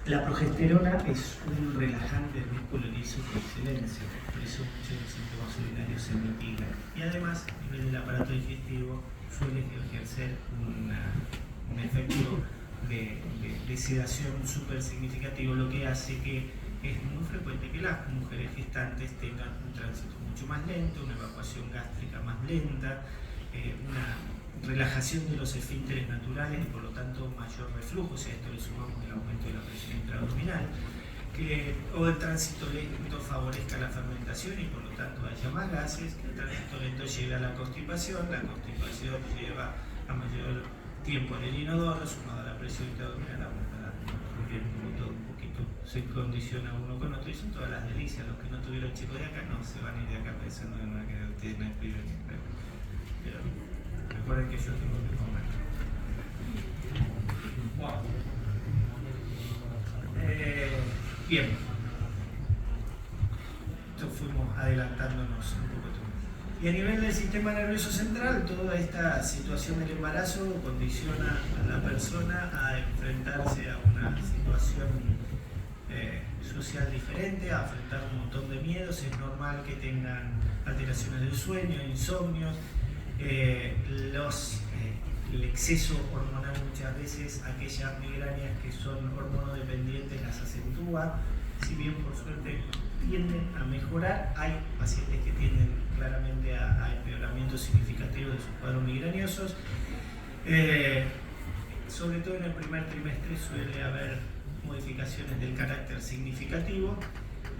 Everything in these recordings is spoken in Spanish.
La progesterona es un relajante del músculo liso por excelencia, por eso muchos de los síntomas urinarios se mitigan. Y además, a nivel del aparato digestivo, suele ejercer un efecto de sedación súper significativo, lo que hace que es muy frecuente que las mujeres gestantes tengan un tránsito mucho más lento, una evacuación gástrica más lenta, una relajación de los esfínteres naturales y por lo tanto mayor reflujo, si a esto le sumamos el aumento de la presión intraabdominal, o el tránsito lento favorezca la fermentación y por lo tanto haya más gases, que el tránsito lento lleve a la constipación lleva a mayor tiempo en el inodoro, sumado a la presión intraabdominal, todo un poquito se condiciona uno con otro y son todas las delicias. Los que no tuvieron chicos de acá no se van a ir de acá pensando en una que tienen experiencia, pero recuerden que yo tengo que comer. Wow. Bien. Entonces fuimos adelantándonos un poco todo. Y a nivel del sistema nervioso central, toda esta situación del embarazo condiciona a la persona a enfrentarse a una situación social diferente, a enfrentar un montón de miedos. Es normal que tengan alteraciones del sueño, insomnios, el exceso hormonal muchas veces, aquellas migrañas que son hormonodependientes las acentúa, si bien por suerte tienden a mejorar, hay pacientes que tienden claramente a empeoramientos significativos de sus cuadros migrañosos. Sobre todo en el primer trimestre suele haber modificaciones del carácter significativo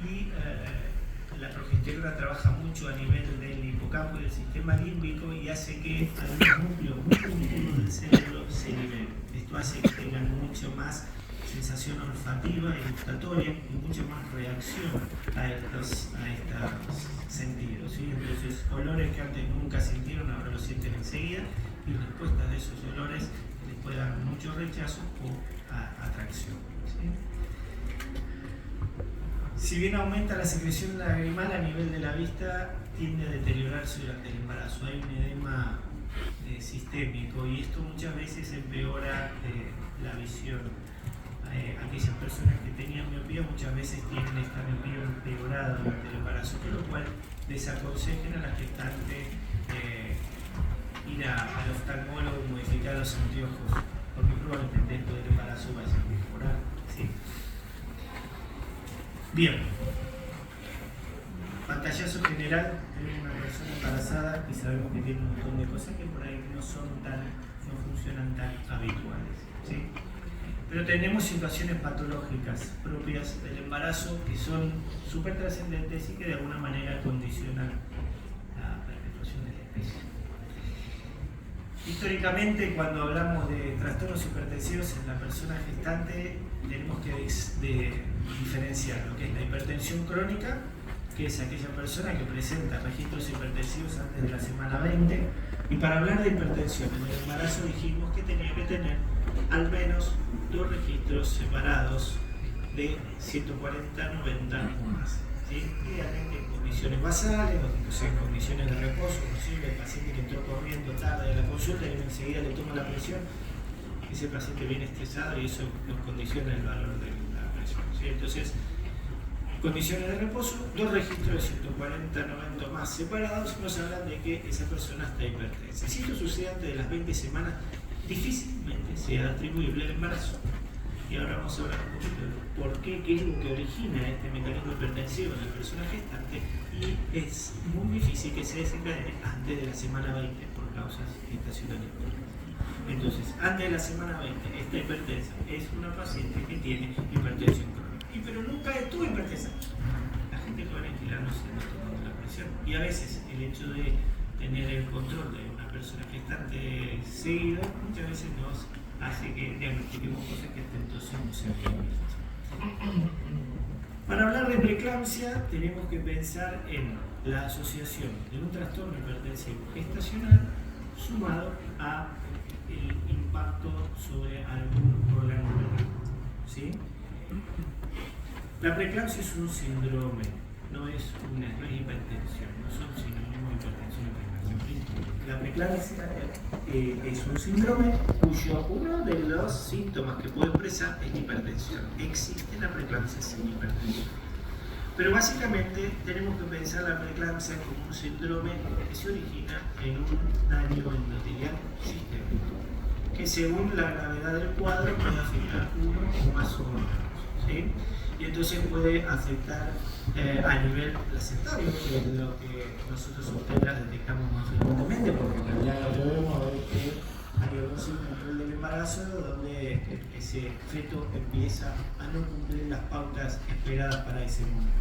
y la progesterona trabaja mucho a nivel del hipocampo y del sistema límbico y hace que algunos núcleos muy primitivos del cerebro se liberen. Esto hace que tengan mucho más sensación olfativa y gustatoria y mucha más reacción a estos sentidos, ¿sí? Entonces, olores que antes nunca sintieron, ahora lo sienten enseguida y respuestas de esos olores les puede dar mucho rechazo o atracción, ¿sí? Si bien aumenta la secreción lagrimal a nivel de la vista, tiende a deteriorarse durante el embarazo. Hay un edema sistémico y esto muchas veces empeora la visión. Aquellas personas que tenían miopía muchas veces tienen esta miopía empeorada durante el embarazo, con lo cual desaconsejan a la gestante ir al oftalmólogo y modificar los anteojos, porque probablemente dentro del embarazo vaya a mejorar, ¿sí? Bien, pantallazo general de una persona embarazada y sabemos que tiene un montón de cosas que por ahí no funcionan tan habituales, ¿sí? Pero tenemos situaciones patológicas propias del embarazo que son súper trascendentes y que de alguna manera condicionan la perpetuación de la especie. Históricamente, cuando hablamos de trastornos hipertensivos en la persona gestante, tenemos que diferenciar lo que es la hipertensión crónica, que es aquella persona que presenta registros hipertensivos antes de la semana 20, y para hablar de hipertensión en el embarazo dijimos que tenía que tener al menos 2 registros separados de 140-90 o más, ¿sí? Idealmente en condiciones basales, o sea, en condiciones de reposo, posible el paciente que entró corriendo tarde de la consulta y enseguida le toma la presión, ese paciente viene estresado y eso nos condiciona el valor de la presión, ¿sí? Entonces, en condiciones de reposo, 2 registros de 140-90 más separados nos hablan de que esa persona está hipertensa. Si esto sucede antes de las 20 semanas, difícilmente sea atribuible al embarazo. Y ahora vamos a hablar un poquito de por qué es lo que origina este mecanismo hipertensivo en la persona gestante, y es muy difícil que se desencadene antes de la semana 20 por causas gestacionales. Entonces, antes de la semana 20, esta hipertensa es una paciente que tiene hipertensión crónica. Pero nunca estuvo hipertensa. La gente que va estirándose no tomando la presión. Y a veces el hecho de tener el control de una persona gestante seguido, muchas veces nos hace que diagnostiquemos cosas que hasta entonces no se habían visto. Para hablar de preeclampsia tenemos que pensar en la asociación de un trastorno hipertensivo gestacional sumado a el impacto sobre algún órgano renal, ¿sí? La preeclampsia es un síndrome no es hipertensión, no son sinónimos de hipertensión y preeclampsia. La preeclampsia es un síndrome cuyo uno de los síntomas que puede expresar es la hipertensión. Existe la preeclampsia sin hipertensión. Pero básicamente tenemos que pensar la preeclampsia como un síndrome que se origina en un daño endotelial sistémico, que según la gravedad del cuadro puede afectar uno o más órganos, ¿sí? Y entonces puede afectar a nivel placentario, que es lo que nosotros obsteras detectamos más frecuentemente, porque en realidad lo podemos ver que hay un control del embarazo donde ese feto empieza a no cumplir las pautas esperadas para ese momento.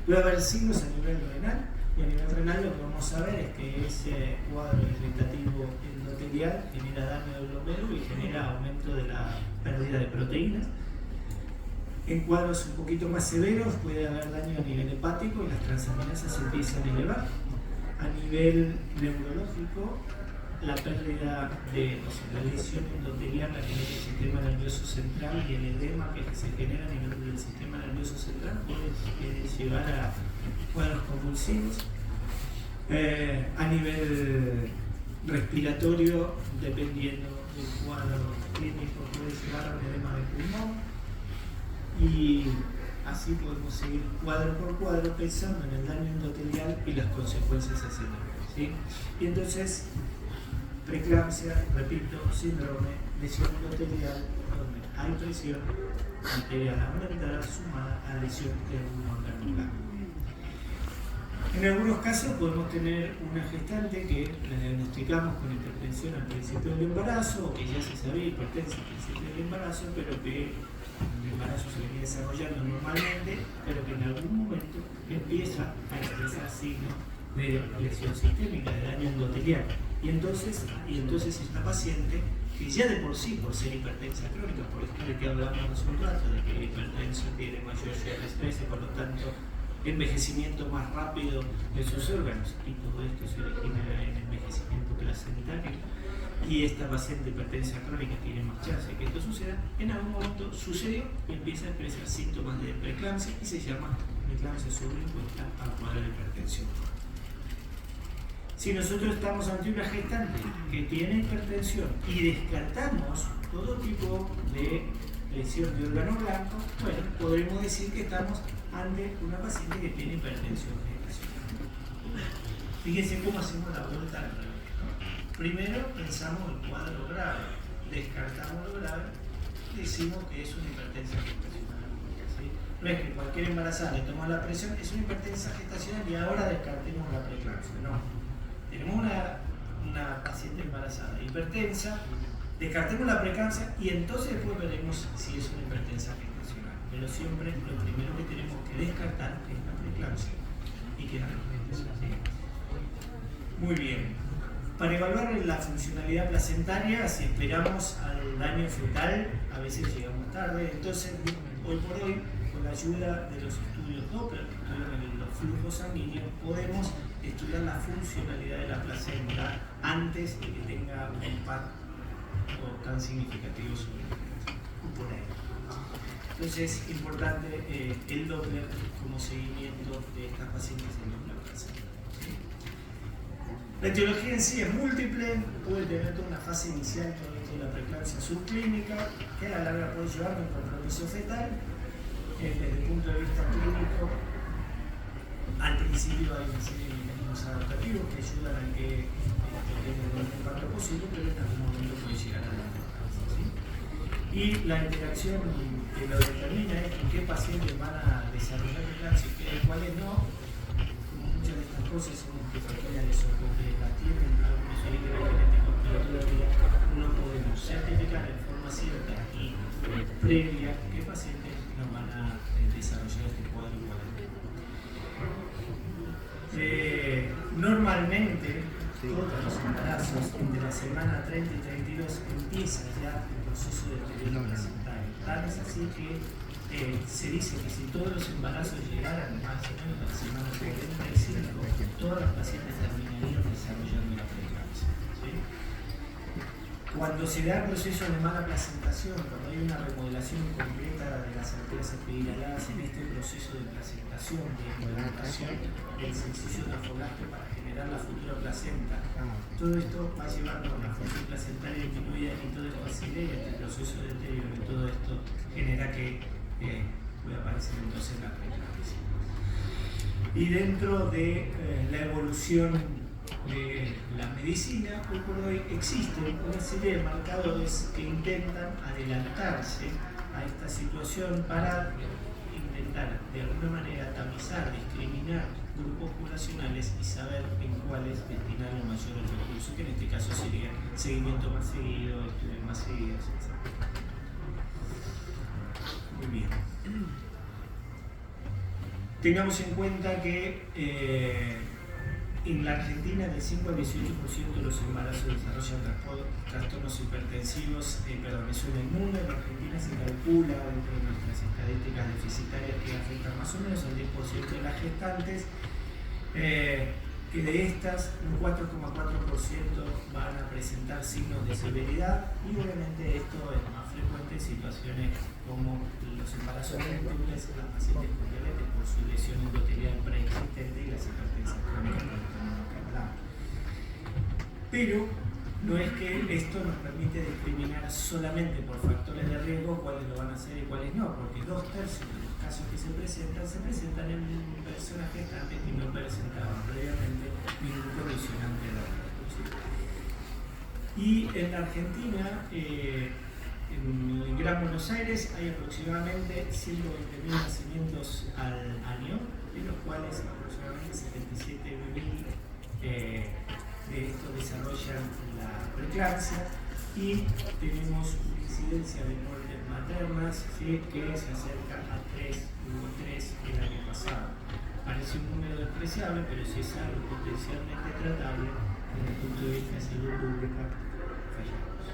Puede haber signos a nivel renal, y a nivel renal lo que vamos a ver es que ese cuadro irritativo endotelial genera daño del glomero y genera aumento de la pérdida de proteínas. En cuadros un poquito más severos puede haber daño a nivel hepático y las transaminasas se empiezan a elevar. A nivel neurológico, la pérdida de la lesión endotelial a nivel del sistema nervioso central y el edema que se genera a nivel del sistema nervioso central puede llevar a cuadros convulsivos. A nivel respiratorio, dependiendo del cuadro clínico, puede llevar a un edema de pulmón. Y así podemos seguir cuadro por cuadro pensando en el daño endotelial y las consecuencias hacia el, ¿sí? Y entonces, preeclampsia, repito, síndrome, lesión endotelial, donde hay presión arterial aumentada sumada a lesión de algún órgano clave. En algunos casos podemos tener una gestante que la diagnosticamos con hipertensión al principio del embarazo, o que ya se sabía hipertensa al principio del embarazo, pero que el embarazo se venía desarrollando normalmente, pero que en algún momento empieza a expresar signos de lesión sistémica, de daño endotelial. Y entonces esta paciente, que ya de por sí, por ser hipertensa crónica, por esto de que hablamos hace un rato, de que el hipertenso tiene mayor estrés y por lo tanto envejecimiento más rápido de sus órganos, y todo esto se origina en envejecimiento placentario, y esta paciente hipertensa crónica tiene más chance de que esto suceda, en algún momento sucedió y empieza a expresar síntomas de preeclampsia y se llama preeclampsia sobreimpuesta al cuadro de hipertensión. Si nosotros estamos ante una gestante que tiene hipertensión y descartamos todo tipo de lesión de órgano blanco, bueno, podremos decir que estamos ante una paciente que tiene hipertensión gestacional. Fíjense cómo hacemos la vuelta al revés. Primero pensamos el cuadro grave, descartamos lo grave, decimos que es una hipertensión gestacional. ¿Sí? No es que cualquier embarazada le toma la presión, es una hipertensión gestacional y ahora descartemos la preeclampsia. No. Tenemos una paciente embarazada hipertensa, descartemos la preeclampsia y entonces después veremos si es una hipertensa gestacional. Pero siempre lo primero que tenemos que descartar es la preeclampsia y que la hipertensa. ¿Sí? Muy bien. Para evaluar la funcionalidad placentaria, si esperamos al daño fetal, a veces llegamos tarde. Entonces, hoy por hoy, con la ayuda de los estudios Doppler, que estudian los flujos sanguíneos, podemos estudiar la funcionalidad de la placenta antes de que tenga un impacto tan significativo sobre la placenta. Por ahí. Entonces, es importante el Doppler como seguimiento de estas pacientes en la placenta. La etiología en sí es múltiple, puede tener toda una fase inicial de la preeclampsia subclínica, que a la larga puede llevar a un compromiso fetal. Desde el punto de vista clínico, al principio hay una serie de mecanismos adaptativos que ayudan a que tenga el menor impacto posible, pero en algún momento puede llegar a la preeclampsia. ¿Sí? Y la interacción que lo determina es en qué pacientes van a desarrollar preeclampsia y cuáles no. Muchas de estas cosas son multifactoriales o porque las tienen algún desequilibrio genético, pero todavía no podemos certificar en forma cierta y previa qué pacientes nos van a desarrollar este cuadro igual. Normalmente, todos los embarazos entre la semana 30 y 32 empieza ya el proceso de deterioro placentario. Tal es así que se dice que si todos los embarazos llegaran más o menos a la semana 45, todas las pacientes terminarían desarrollando la preeclampsia. ¿Sí? Cuando se da el proceso de mala placentación, cuando hay una remodelación completa de las arterias epidurales, epiduraladas en este proceso de placentación, de implantación del sencillo trafogastro para generar la futura placenta. Todo esto va llevando a una función placentaria disminuida y todo esto acelera este proceso de deterioro y todo esto genera que pueda aparecer entonces la preeclampsia. Y dentro de la evolución de la medicina, hoy por hoy existe una serie de marcadores que intentan adelantarse a esta situación para intentar de alguna manera tamizar, discriminar grupos poblacionales y saber en cuáles destinar el mayor recurso, que en este caso sería seguimiento más seguido, estudios más seguidos, etc. Muy bien. Tengamos en cuenta que en la Argentina del 5 al 18% de los embarazos desarrollan trastornos hipertensivos, eso en el mundo. En la Argentina se calcula dentro de nuestras estadísticas deficitarias que afectan más o menos al 10% de las gestantes, que de estas un 4,4% van a presentar signos de severidad, y obviamente esto es más frecuente en situaciones como los embarazos múltiples, las pacientes con diabetes por su lesión endotelial preexistente y las hipertensas crónicas por el tamaño que hablamos. Pero no es que esto nos permite discriminar solamente por factores de riesgo cuáles lo van a hacer y cuáles no, porque 2/3 de los casos que se presentan en personas gestantes que no presentaban previamente ningún condicionante de riesgo, ¿sí? Y en la Argentina, en el Gran Buenos Aires, hay aproximadamente 120.000 nacimientos al año, de los cuales aproximadamente 77.000 de estos desarrollan la preeclampsia, y tenemos una incidencia de muertes maternas, ¿sí?, que se acerca a 3, hubo 3 el año pasado. Parece un número despreciable, pero si es algo potencialmente tratable desde el punto de vista de salud pública, fallamos.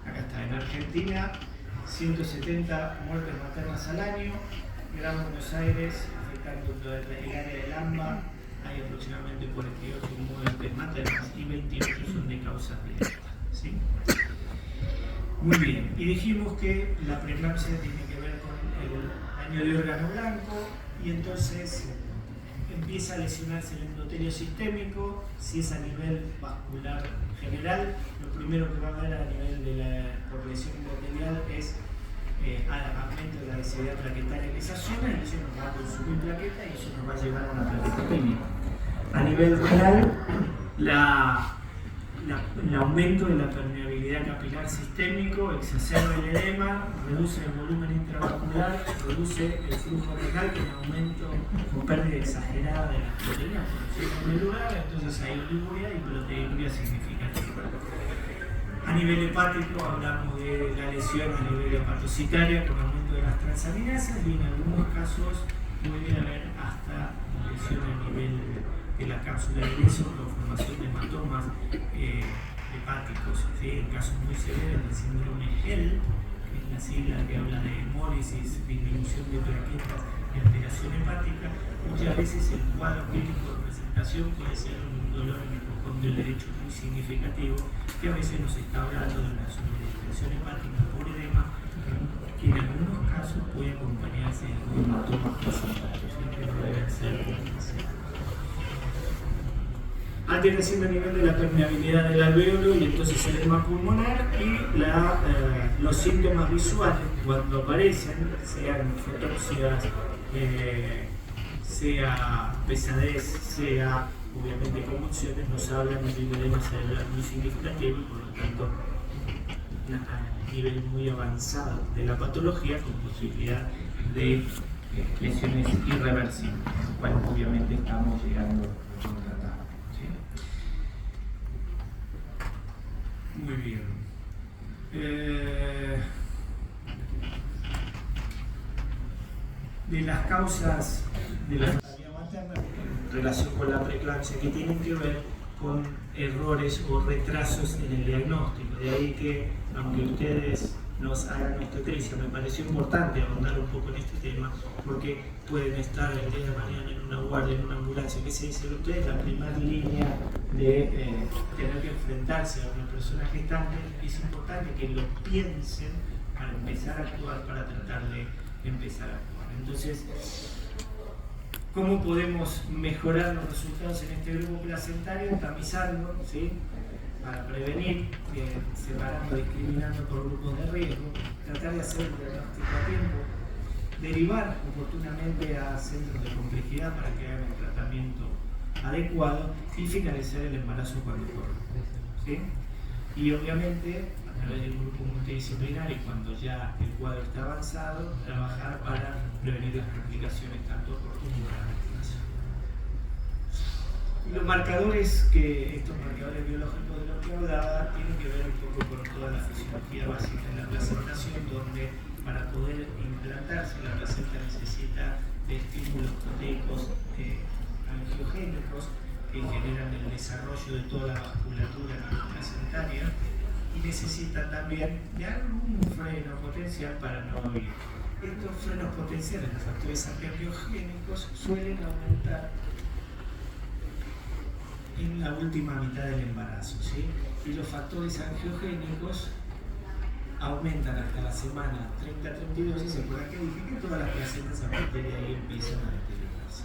Acá está, en Argentina, 170 muertes maternas al año. Gran Buenos Aires, afectando toda el área del AMBA, hay aproximadamente 48 muertes maternas y 28 son de causas directas, ¿sí? Muy bien, y dijimos que la preeclampsia tiene que ver con el daño de órgano blanco, y entonces empieza a lesionarse el endotelio sistémico. Si es a nivel vascular general, lo primero que va a haber a nivel de por lesión endotelial es aumento de la densidad plaquetaria en esa zona, y eso nos va a consumir plaqueta y eso nos va a llevar a una plaquetopenia. A nivel renal, el aumento de la permeabilidad capilar sistémico exacerba el edema, reduce el volumen intravascular, reduce el flujo renal con aumento o pérdida exagerada de las proteínas, en primer lugar, entonces hay oliguria y proteinuria significativa. A nivel hepático hablamos de la lesión a nivel hepatocitaria con aumento de las transaminasas, y en algunos casos puede haber hasta lesión a nivel de la cápsula de hueso con formación de hematomas hepáticos, ¿sí? En casos muy severos del síndrome HEL, que es la sigla que habla de hemólisis, disminución de plaquetas y alteración hepática, muchas veces el cuadro clínico de presentación puede ser un dolor en el hipocondrio derecho muy significativo, que a veces nos está hablando de una sobreexpresión hepática por edema, que en algunos casos puede acompañarse de hematomas presentados, ¿sí?, que no deben ser potenciales. Alteración a nivel de la permeabilidad del alveolo y entonces el edema pulmonar, y los síntomas visuales cuando aparecen, sean fotópsias, sea pesadez, sea obviamente convulsiones, nos hablan de un edema cerebral muy significativo y por lo tanto a nivel muy avanzado de la patología, con posibilidad de lesiones irreversibles, lo cual obviamente estamos llegando a tratar. Muy bien. De las causas de la mortalidad materna en relación con la preeclampsia, que tienen que ver con errores o retrasos en el diagnóstico. De ahí que, aunque ustedes nos hagan obstetricia, me pareció importante ahondar un poco en este tema, porque pueden estar el día de mañana en una guardia, en una ambulancia, que se dice ustedes, la primera línea de tener que enfrentarse a una persona gestante. Es importante que lo piensen para empezar a actuar, para tratar de empezar a actuar. Entonces, ¿cómo podemos mejorar los resultados en este grupo placentario? Tamizando, ¿sí? Para prevenir, separando, discriminando por grupos de riesgo, tratar de hacer el diagnóstico a tiempo, derivar oportunamente a centros de complejidad para que hagan el tratamiento adecuado y finalizar el embarazo cuando corresponde, ¿sí? Y obviamente, a través del grupo multidisciplinario, cuando ya el cuadro está avanzado, trabajar para prevenir las complicaciones tanto a corto como a largo plazo. Los marcadores, estos marcadores biológicos de los que hablaba, tienen que ver un poco con toda la fisiología básica de la placentación, donde para poder implantarse la placenta necesita de estímulos proteicos angiogénicos que generan el desarrollo de toda la vasculatura placentaria y necesitan también de algún freno potencial para no vivir. Estos frenos potenciales, los factores angiogénicos, suelen aumentar en la última mitad del embarazo, ¿sí? Y los factores angiogénicos aumentan hasta la semana 30-32 y se acuerdan que dije que todas las placentas a partir de ahí empiezan a deteriorarse.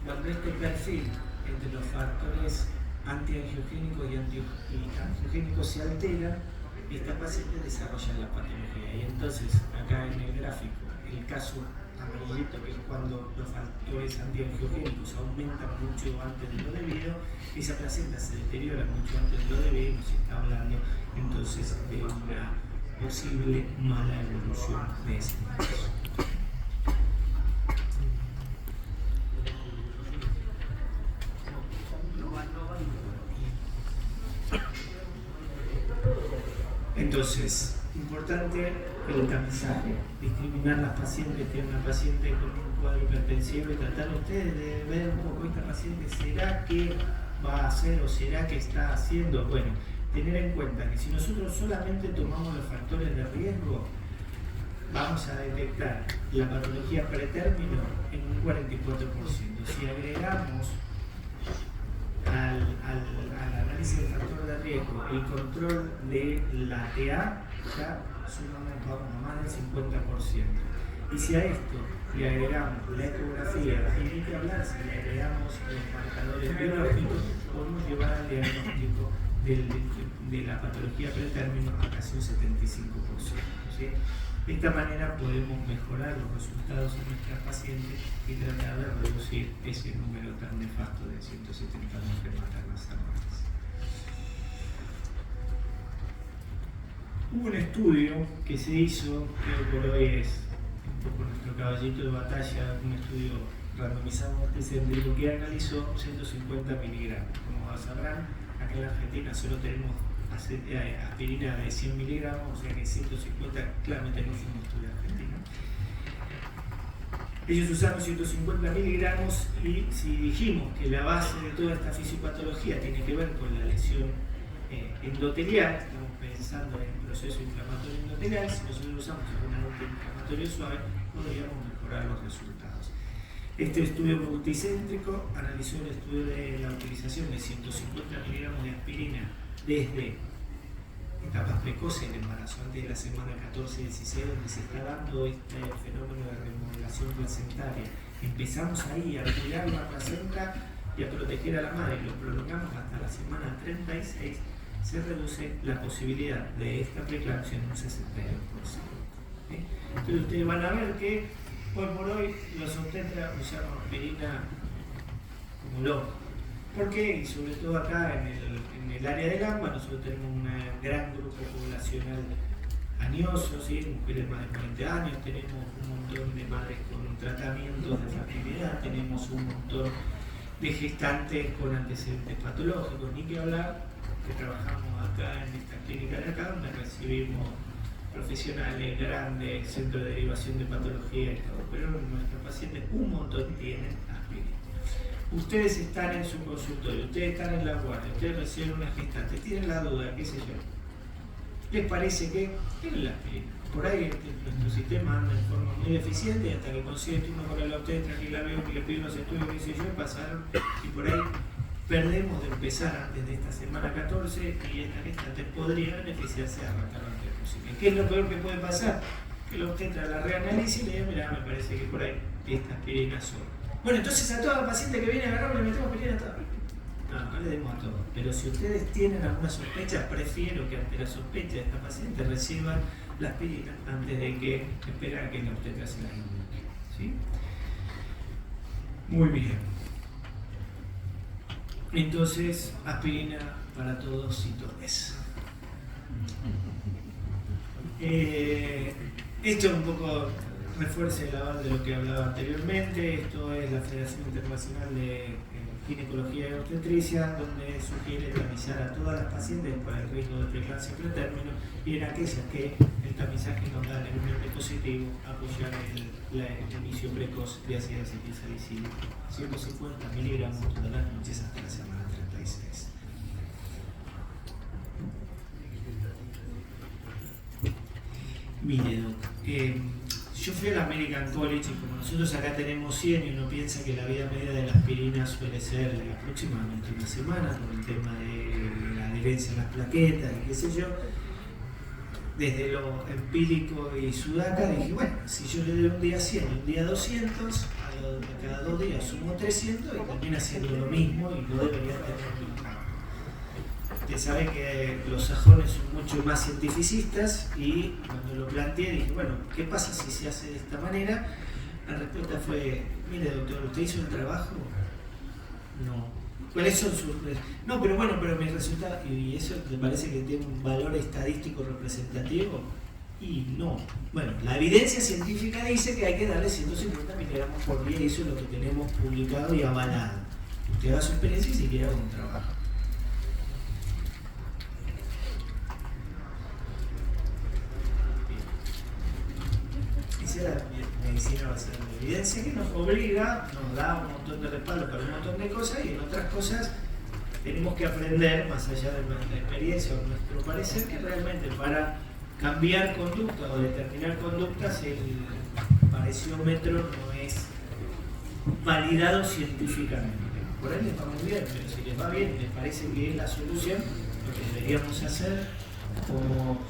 Cuando este perfil entre los factores antiangiogénicos y angiogénicos se altera, esta paciente desarrolla la patología. Y entonces, acá en el gráfico, el caso amarillito, que es cuando los factores antiangiogénicos aumentan mucho antes de lo debido, esa placenta se deteriora mucho antes de lo debido, y nos está hablando entonces de una posible mala evolución de ese embarazo. Entonces, importante el tamizaje, discriminar las pacientes, tiene una paciente con un cuadro hipertensivo y tratar ustedes de ver un poco esta paciente, ¿será que va a hacer o será que está haciendo? Bueno, tener en cuenta que si nosotros solamente tomamos los factores de riesgo, vamos a detectar la patología pretérmino en un 44%. Si agregamos al análisis del factor de riesgo el control de la TA, ya sumamos a más del 50%. Y si a esto le agregamos la ecografía, y ni que hablar, si le agregamos los marcadores biológicos, podemos llevar al diagnóstico de la patología pretérmino a casi un 75%. ¿Sí? De esta manera podemos mejorar los resultados en nuestras pacientes y tratar de reducir ese número tan nefasto de 170 mujeres maternas anuales. Hubo un estudio que se hizo, que por hoy es un poco nuestro caballito de batalla, un estudio randomizado multicéntrico que analizó 150 miligramos. Como sabrán, acá en la Argentina solo tenemos aspirina de 100 miligramos, o sea que 150 claramente no fue un estudio argentino. Ellos usaron 150 miligramos y si dijimos que la base de toda esta fisiopatología tiene que ver con la lesión endotelial, estamos pensando en el proceso inflamatorio endotelial, si nosotros usamos algún antiinflamatorio suave, podríamos mejorar los resultados. Este estudio multicéntrico analizó el estudio de la utilización de 150 miligramos de aspirina desde etapas precoces del embarazo, antes de la semana 14 y 16, donde se está dando este fenómeno de remodelación placentaria. Empezamos ahí a cuidar la placenta y a proteger a la madre, y lo prolongamos hasta la semana 36, se reduce la posibilidad de esta preeclampsia en un 62%. ¿Sí? Entonces ustedes van a ver que hoy por hoy los obstetras usaron aspirina como loco. ¿Por qué? Y sobre todo acá en el área del AMBA nosotros tenemos un gran grupo poblacional añoso, ¿sí? Mujeres de más de 40 años, tenemos un montón de madres con tratamientos de fertilidad, tenemos un montón de gestantes con antecedentes patológicos, ni que hablar que trabajamos acá en esta clínica de acá, donde recibimos profesionales grandes, centros de derivación de patología y todo, pero nuestros pacientes un montón tienen aspirina. Ustedes están en su consultorio, ustedes están en la guardia, ustedes reciben una gestante, tienen la duda, qué sé yo. ¿Les parece que tienen la aspirina? Por ahí nuestro sistema anda en forma muy deficiente y hasta que consigue turno con el obstetra, que la veo, que le pide unos estudios, qué sé yo, pasaron y por ahí perdemos de empezar antes de esta semana 14 y esta gestante podría beneficiarse de arrancar antes. tóxica. ¿Qué es lo peor que puede pasar? Que el obstetra la reanalice y le diga, mira, me parece que por ahí esta aspirina son. Bueno, entonces a toda paciente que viene a agarrarme le metemos aspirina a toda. No le demos a todo. Pero si ustedes tienen alguna sospecha, prefiero que ante la sospecha de esta paciente reciban la aspirina antes de que esperar a que la obstetra se la indique. ¿Sí? Muy bien. Entonces, aspirina para todos y todes. Esto un poco refuerza el aval de lo que hablaba anteriormente. Esto es la Federación Internacional de Ginecología y Obstetricia, donde sugiere tamizar a todas las pacientes para el riesgo de preeclampsia pretérmino, y en aquellas que el tamizaje no da el positivo, apoyar el inicio precoz de ácido acetil salicílico, 150 miligramos todas las noches hasta la semana 36. Mire, Doc, yo fui al American College y como nosotros acá tenemos 100 y uno piensa que la vida media de la aspirina suele ser aproximadamente una semana por el tema de la adherencia a las plaquetas y qué sé yo, desde lo empírico y sudaca dije, bueno, si yo le doy un día 100 y un día 200, a cada 2 días sumo 300 y termina siendo lo mismo y no debería tener. Usted sabe que los sajones son mucho más cientificistas y cuando lo planteé dije, bueno, ¿qué pasa si se hace de esta manera? La respuesta fue, mire doctor, ¿usted hizo el trabajo? No. ¿Cuáles son sus...? No, pero bueno, pero mi resultado, ¿y eso te parece que tiene un valor estadístico representativo? Y no. Bueno, la evidencia científica dice que hay que darle 150 miligramos por día y eso es lo que tenemos publicado y avalado. Usted haga su experiencia y si quiere haga un trabajo. La medicina basada en la evidencia que nos obliga, nos da un montón de respaldo para un montón de cosas y en otras cosas tenemos que aprender, más allá de nuestra experiencia o nuestro parecer, que realmente para cambiar conducta o determinar conductas el pareciómetro no es validado científicamente. Por ahí les va muy bien, pero si les va bien, les parece que es la solución, lo que deberíamos hacer como